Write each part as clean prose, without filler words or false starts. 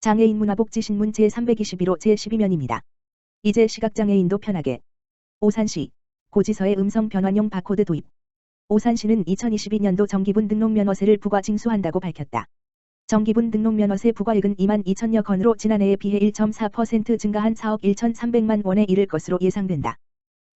장애인 문화복지신문 제321호 제12면입니다. 이제 시각장애인도 편하게. 오산시 고지서에 음성 변환용 바코드 도입. 오산시는 2022년도 정기분 등록면허세를 부과 징수한다고 밝혔다. 정기분 등록면허세 부과액은 2만 2천여 건으로 지난해에 비해 1.4% 증가한 4억 1,300만 원에 이를 것으로 예상된다.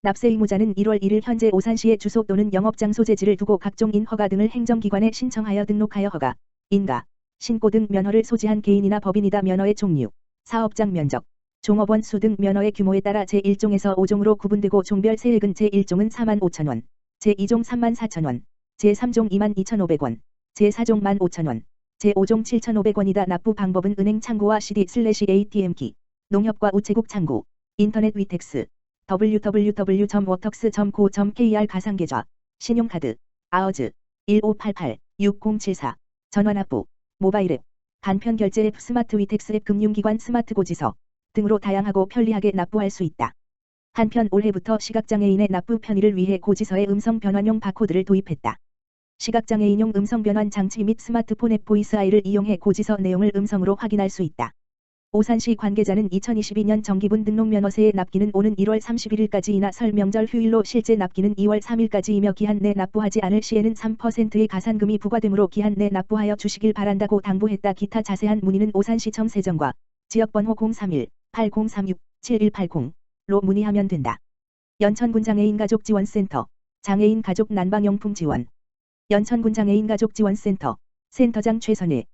납세 의무자는 1월 1일 현재 오산시의 주소 또는 영업장소 재지를 두고 각종 인허가 등을 행정기관에 신청하여 등록하여 허가, 인가, 신고 등 면허를 소지한 개인이나 법인이다. 면허의 종류, 사업장 면적, 종업원 수 등 면허의 규모에 따라 제1종에서 5종으로 구분되고 종별 세액은 제1종은 4만 5천 원, 제2종 3만 4천 원, 제3종 2만 2,500원, 제4종 1만 5천 원, 제5종 7,500원이다. 납부 방법은 은행 창구와 CD/ATM기, 농협과 우체국 창구, 인터넷 위텍스, www.works.co.kr 가상계좌, 신용카드, 아어즈, 1588-6074, 전화납부, 모바일 앱, 간편결제 앱, 스마트 위텍스 앱, 금융기관 스마트 고지서 등으로 다양하고 편리하게 납부할 수 있다. 한편 올해부터 시각장애인의 납부 편의를 위해 고지서에 음성 변환용 바코드를 도입했다. 시각장애인용 음성 변환 장치 및 스마트폰 앱 보이스 아이를 이용해 고지서 내용을 음성으로 확인할 수 있다. 오산시 관계자는 2022년 정기분 등록면허세의 납기는 오는 1월 31일까지이나 설 명절 휴일로 실제 납기는 2월 3일까지이며 기한 내 납부하지 않을 시에는 3%의 가산금이 부과되므로 기한 내 납부하여 주시길 바란다고 당부했다. 기타 자세한 문의는 오산시청 세정과 지역번호 031-8036-7180로 문의하면 된다. 연천군 장애인가족지원센터, 장애인 가족 난방용품 지원. 연천군 장애인가족지원센터, 센터장 최선혜는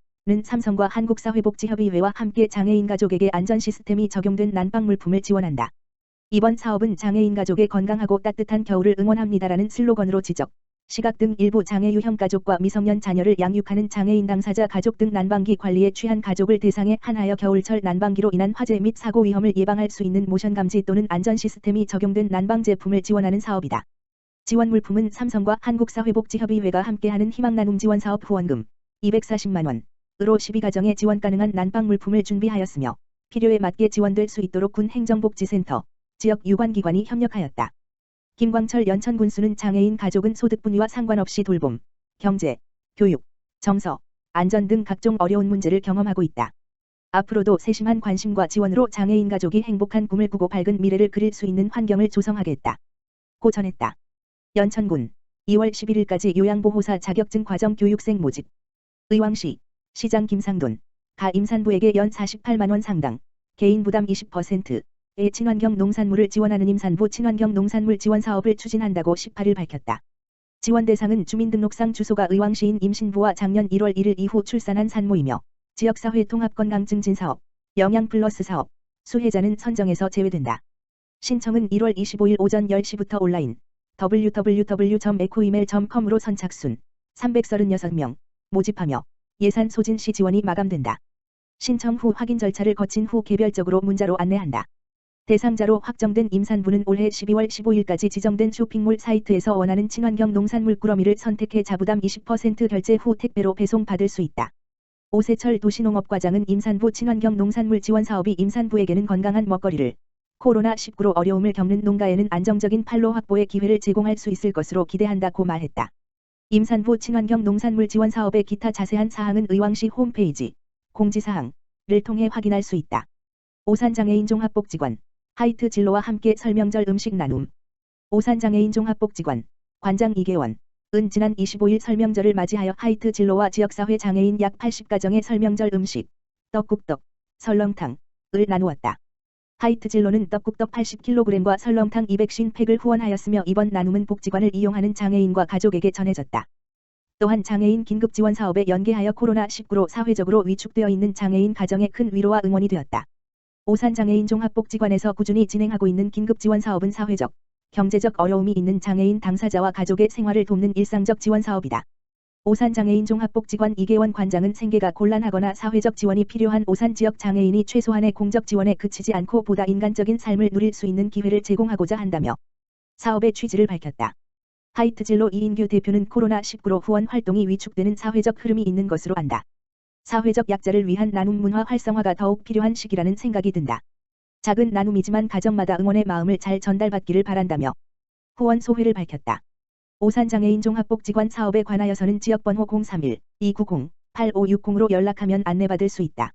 삼성과 한국사회복지협의회와 함께 장애인 가족에게 안전 시스템이 적용된 난방 물품을 지원한다. 이번 사업은 장애인 가족의 건강하고 따뜻한 겨울을 응원합니다라는 슬로건으로 지적, 시각 등 일부 장애 유형 가족과 미성년 자녀를 양육하는 장애인 당사자 가족 등 난방기 관리에 취한 가족을 대상에 한하여 겨울철 난방기로 인한 화재 및 사고 위험을 예방할 수 있는 모션 감지 또는 안전 시스템이 적용된 난방 제품을 지원하는 사업이다. 지원 물품은 삼성과 한국사회복지협의회가 함께하는 희망나눔 지원사업 후원금 240만 원. 으로 12가정에 지원 가능한 난방 물품을 준비하였으며 필요에 맞게 지원될 수 있도록 군 행정복지센터, 지역 유관기관이 협력하였다. 김광철 연천군수는 장애인 가족은 소득 분위와 상관없이 돌봄, 경제, 교육, 정서, 안전 등 각종 어려운 문제를 경험하고 있다. 앞으로도 세심한 관심과 지원으로 장애인 가족이 행복한 꿈을 꾸고 밝은 미래를 그릴 수 있는 환경을 조성하겠다. 고 전했다. 연천군 2월 11일까지 요양보호사 자격증 과정 교육생 모집. 의왕시 시장 김상돈, 가 임산부에게 연 48만 원 상당, 개인 부담 20%의 친환경 농산물을 지원하는 임산부 친환경 농산물 지원 사업을 추진한다고 18일 밝혔다. 지원 대상은 주민등록상 주소가 의왕시인 임신부와 작년 1월 1일 이후 출산한 산모이며 지역사회 통합건강증진 사업, 영양플러스 사업, 수혜자는 선정에서 제외된다. 신청은 1월 25일 오전 10시부터 온라인 www.ecoemail.com으로 선착순 336명 모집하며 예산 소진 시 지원이 마감된다. 신청 후 확인 절차를 거친 후 개별적으로 문자로 안내한다. 대상자로 확정된 임산부는 올해 12월 15일까지 지정된 쇼핑몰 사이트에서 원하는 친환경 농산물 꾸러미를 선택해 자부담 20% 결제 후 택배로 배송받을 수 있다. 오세철 도시농업과장은 임산부 친환경 농산물 지원 사업이 임산부에게는 건강한 먹거리를, 코로나19로 어려움을 겪는 농가에는 안정적인 판로 확보의 기회를 제공할 수 있을 것으로 기대한다고 말했다. 임산부 친환경 농산물 지원 사업의 기타 자세한 사항은 의왕시 홈페이지 공지사항을 통해 확인할 수 있다. 오산장애인 종합복지관 하이트 진로와 함께 설명절 음식 나눔. 오산장애인 종합복지관 관장 이계원 은 지난 25일 설명절을 맞이하여 하이트 진로와 지역사회 장애인 약 80가정의 설명절 음식 떡국떡, 설렁탕을 나누었다. 하이트 진로는 떡국떡 80kg과 설렁탕 250팩을 후원하였으며 이번 나눔은 복지관을 이용하는 장애인과 가족에게 전해졌다. 또한 장애인 긴급지원 사업에 연계하여 코로나19로 사회적으로 위축되어 있는 장애인 가정에 큰 위로와 응원이 되었다. 오산장애인 종합복지관에서 꾸준히 진행하고 있는 긴급지원 사업은 사회적, 경제적 어려움이 있는 장애인 당사자와 가족의 생활을 돕는 일상적 지원 사업이다. 오산장애인 종합복지관 이계원 관장은 생계가 곤란하거나 사회적 지원이 필요한 오산 지역 장애인이 최소한의 공적 지원에 그치지 않고 보다 인간적인 삶을 누릴 수 있는 기회를 제공하고자 한다며 사업의 취지를 밝혔다. 하이트진로 이인규 대표는 코로나19로 후원 활동이 위축되는 사회적 흐름이 있는 것으로 안다. 사회적 약자를 위한 나눔 문화 활성화가 더욱 필요한 시기라는 생각이 든다. 작은 나눔이지만 가정마다 응원의 마음을 잘 전달받기를 바란다며 후원 소회를 밝혔다. 오산장애인 종합복지관 사업에 관하여서는 지역번호 031-290-8560으로 연락하면 안내받을 수 있다.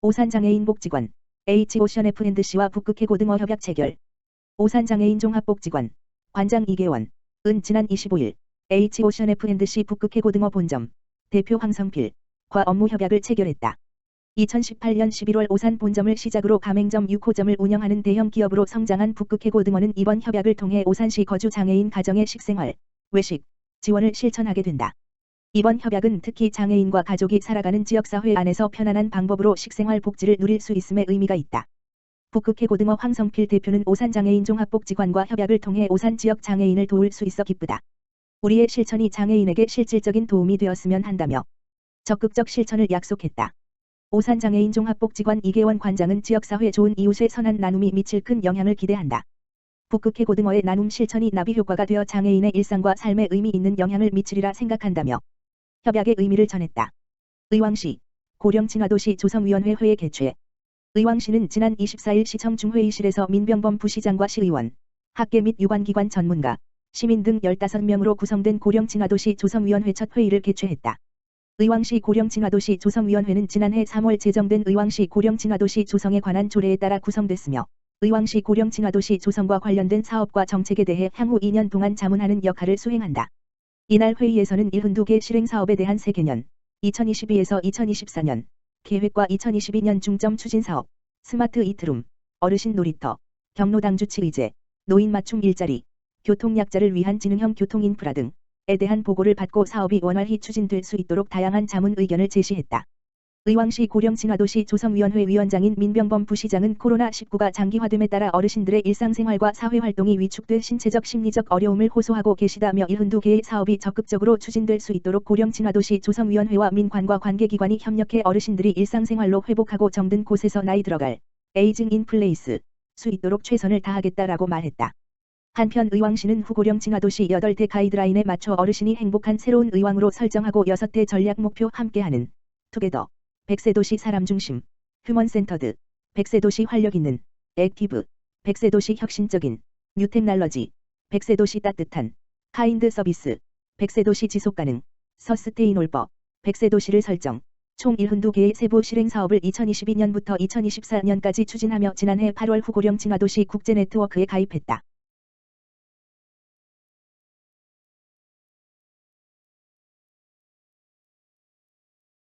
오산장애인 복지관 H-오션F&C와 북극해 고등어 협약 체결. 오산장애인 종합복지관 관장 이계원 은 지난 25일 H-오션F&C 북극해 고등어 본점 대표 황성필과 업무 협약을 체결했다. 2018년 11월 오산 본점을 시작으로 가맹점 6호점을 운영하는 대형 기업으로 성장한 북극해 고등어는 이번 협약을 통해 오산시 거주 장애인 가정의 식생활, 외식, 지원을 실천하게 된다. 이번 협약은 특히 장애인과 가족이 살아가는 지역사회 안에서 편안한 방법으로 식생활 복지를 누릴 수 있음에 의미가 있다. 북극해 고등어 황성필 대표는 오산장애인 종합복지관과 협약을 통해 오산 지역 장애인을 도울 수 있어 기쁘다. 우리의 실천이 장애인에게 실질적인 도움이 되었으면 한다며 적극적 실천을 약속했다. 오산장애인 종합복지관 이계원 관장은 지역사회 좋은 이웃의 선한 나눔이 미칠 큰 영향을 기대한다. 북극해 고등어의 나눔 실천이 나비 효과가 되어 장애인의 일상과 삶에 의미 있는 영향을 미치리라 생각한다며 협약의 의미를 전했다. 의왕시 고령친화도시 조성위원회 회의 개최. 의왕시는 지난 24일 시청 중회의실에서 민병범 부시장과 시의원, 학계 및 유관기관 전문가, 시민 등 15명으로 구성된 고령친화도시 조성위원회 첫 회의를 개최했다. 의왕시 고령친화도시 조성위원회는 지난해 3월 제정된 의왕시 고령친화도시 조성에 관한 조례에 따라 구성됐으며 의왕시 고령친화도시 조성과 관련된 사업과 정책에 대해 향후 2년 동안 자문하는 역할을 수행한다. 이날 회의에서는 72개 실행사업에 대한 세개년, 2022에서 2024년, 계획과 2022년 중점 추진사업, 스마트 이트룸, 어르신 놀이터, 경로당 주치 의제, 노인 맞춤 일자리, 교통약자를 위한 지능형 교통인프라 등에 대한 보고를 받고 사업이 원활히 추진될 수 있도록 다양한 자문 의견을 제시했다. 의왕시 고령친화도시 조성위원회 위원장인 민병범 부시장은 코로나19가 장기화됨에 따라 어르신들의 일상생활과 사회활동이 위축돼 신체적 심리적 어려움을 호소하고 계시다며 72개의 사업이 적극적으로 추진될 수 있도록 고령친화도시 조성위원회와 민관과 관계기관이 협력해 어르신들이 일상생활로 회복하고 정든 곳에서 나이 들어갈 에이징 인 플레이스 수 있도록 최선을 다하겠다라고 말했다. 한편 의왕시는 후고령친화도시 8대 가이드라인에 맞춰 어르신이 행복한 새로운 의왕으로 설정하고 6대 전략 목표 함께하는 투게더 100세 도시 사람 중심, 휴먼센터드, 100세 도시 활력 있는, 액티브, 100세 도시 혁신적인, 뉴텍날러지, 100세 도시 따뜻한, 카인드 서비스, 100세 도시 지속 가능, 서스테이놀버, 100세 도시를 설정, 총 72개의 세부 실행 사업을 2022년부터 2024년까지 추진하며 지난해 8월 후고령친화도시 국제 네트워크에 가입했다.